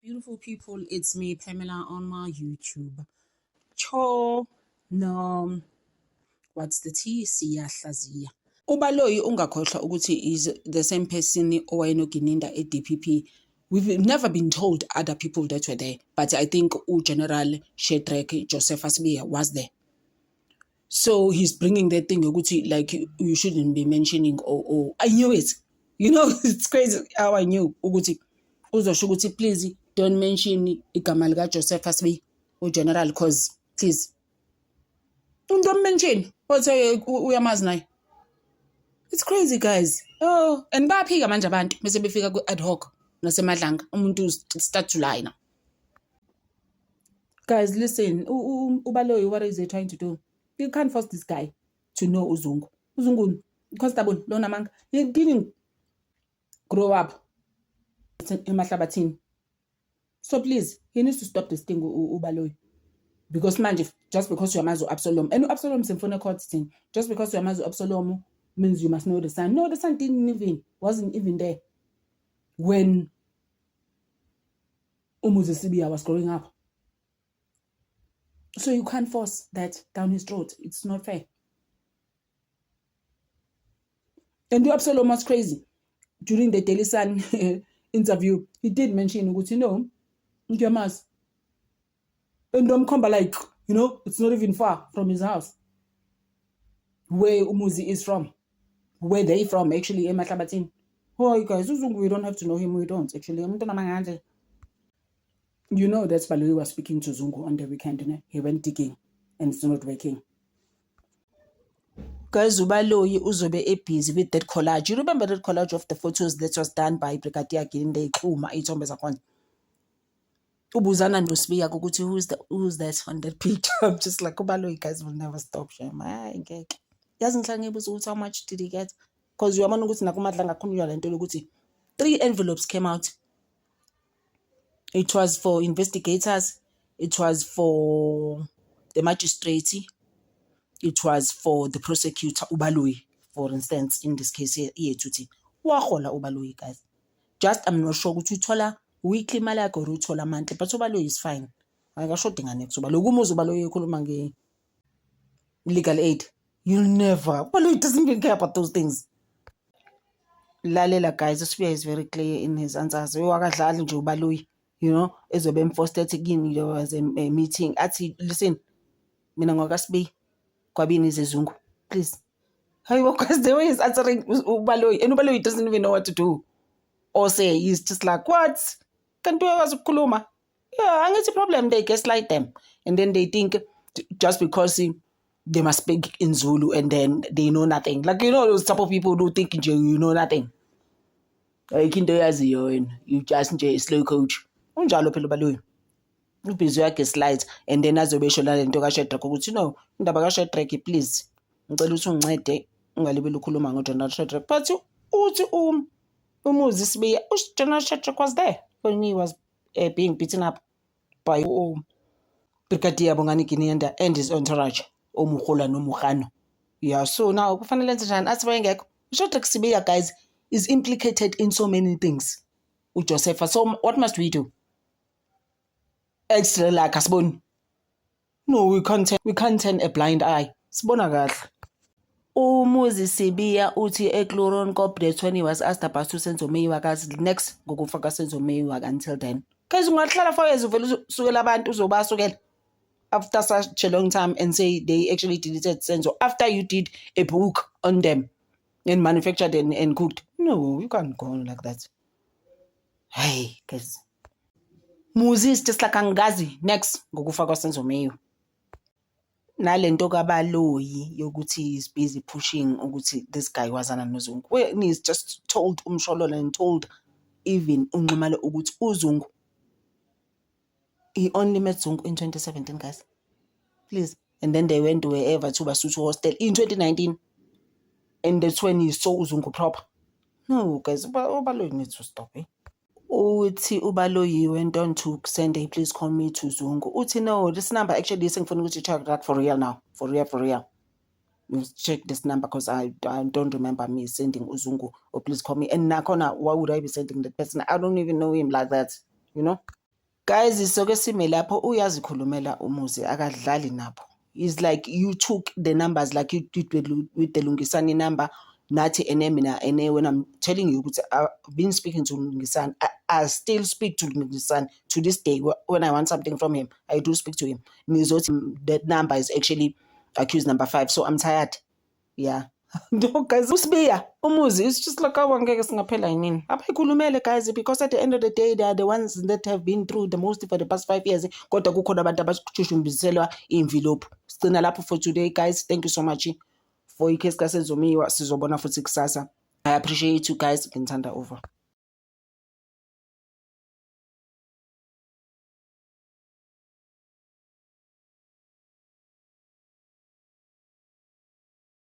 Beautiful people, it's me, Pamela, on my YouTube. Cho, no, what's the T? Siyahlaziya. Ubaloyi ungakhohlwa ukuthi is the same person owayenogininda e-DPP. We've never been told other people that were there, but I think General Shedrack Joseph Sibiya was there. So he's bringing that thing, like you shouldn't be mentioning, I knew it. You know, it's crazy how I knew, please don't mention igama lika Joseph Sibiya, General, because please. Don't mention, but uyamazi naye. It's crazy, guys. Oh, and bayaphika manje abantu bese befika ku-ad hoc nasemadlanga umuntu start to lie now. Guys, listen, Ubaloyi, what is he trying to do? You can't force this guy to know Uzungu. Uzungu, Constable, Lona Mang, he didn't grow up in Mahlabathini. So please, he needs to stop this thing, Ubaloyi. Because manje, just because you're Mazu Absalom, and Absalom is in phone court thing, just because you're Mazu Absalom means you must know the son. No, the son wasn't even there when Umuzi Sibiya was growing up. So you can't force that down his throat. It's not fair. And Absalom was crazy. During the Daily Sun interview, he did mention, and like, it's not even far from his house. Where Umuzi is from. Where they from, actually, Mahlabathini. Oh, you guys, we don't have to know him, we don't, actually. You know that's Baloyi was speaking to Zungu on the weekend. He went digging, and it's not working. Guys, Ubaloyi uzobe busy with that collage. You remember that collage of the photos that was done by Brigadier Gilinde Kuma, ithombe zakhona? Ubuzana noSibiya ukuthi who's that on that picture? I'm just like, Ubaloyi, guys will never stop shame. How much did he get? Because you are ukuthi 3 envelopes came out. It was for investigators, it was for the magistrate, it was for the prosecutor, Ubaloyi, for instance, in this case here, wahola Ubaloyi, guys. Just, I'm not sure ukuthi uthola weekly mali yakhe or uthola monthly, but Ubaloyi is fine. Akashodinga next Ubaloyi ekhuluma legal aid. You'll never. Ubaloyi doesn't even care about those things. Lalela, guys, Sibiya is very clear in his answers. Wakadlali nje Ubaloyi. Ezobe enforced again, there was a meeting. Athi, listen, mina ngwakaSibiya, kwabini zezungu, please. Because the way he's answering Ubaloyi, and Ubaloyi doesn't even know what to do. Or say, he's just like, what? Can't do it as a kuluma. Yeah, and it's a problem, they gaslight them. And then they think, just because they must speak in Zulu and then they know nothing. Like, those type of people who think you know nothing. You just a slow coach. Unjalo phela Ubaloyi. Ubhizi yakhe slides and then azobesho la lento kaShedrack ukuthi indaba kaShedrack, please ngicela ukuthi ungincede ungalibeli ukhuluma ngoGeneral Shedrack. But uthi Umuzi Sibiya, General Shedrack was there when he was being beaten up by Brigadier Bongani Ginianda and his entourage, Omukhola noMugano. Yeah, so now kufanele enze njani? Athi bayengekho. Shedrack Sibiya, guys, is implicated in so many things. Joseph, so what must we do? Extra like asiboni. No, we can't turn a blind eye. Sibona kahle. Umuzi Sibiya uthi eCloron Corporate when he was asked about Senzo Meyiwa next ngokufa kaSenzo Meyiwa until then. Guys, ungahlala for years uvela usukela abantu uzobasukela after such a long time and say they actually deleted Senzo after you did a book on them and manufactured and cooked. No, you can't go on like that. Hey, guys. Muzi is just like angazi next ngokufa kaSenzo Meyiwa. Nalento kaBaloyi yokuthi is busy pushing ukuthi this guy wazana noZungu. When he's just told uMshololo and told even uNxumalo ukuthi uZungu, he only met Zungu in 2017, guys. Please. And then they went wherever to Basotho Hostel in 2019. And that's when he saw uZungu proper. No, guys, Ubaloyi needs to stop, Uthi Ubaloyi went on to send a please call me to Zungu. Uthi no, this number actually is for to check that for real now. For real. You check this number because I don't remember me sending Uzungu or please call me. And Nakona, why would I be sending that person? I don't even know him like that, Guys, isoke sime lapho uyazikhulumela umuzi akadlali nabo. It's like you took the numbers like you did with the Lungisani number. Nathi ene mina ene when I'm telling you I've been speaking to Lungisani. I still speak to Lungisani to this day. When I want something from him, I do speak to him. That number is actually accused number 5. So I'm tired. Yeah. No, guys, usibiya umuzi, it's just like awangeke singaphela yini. Abayikhulumele guys, because at the end of the day they are the ones that have been through the most for the past 5 years. Kodwa kukhona abantu abashushumbisiselwa imvilophu. Sigcina lapho for today guys. Thank you so much for ikhesi kaSenzomiwa. Sizobona futhi kusasa. I appreciate you guys. Ngithanda over.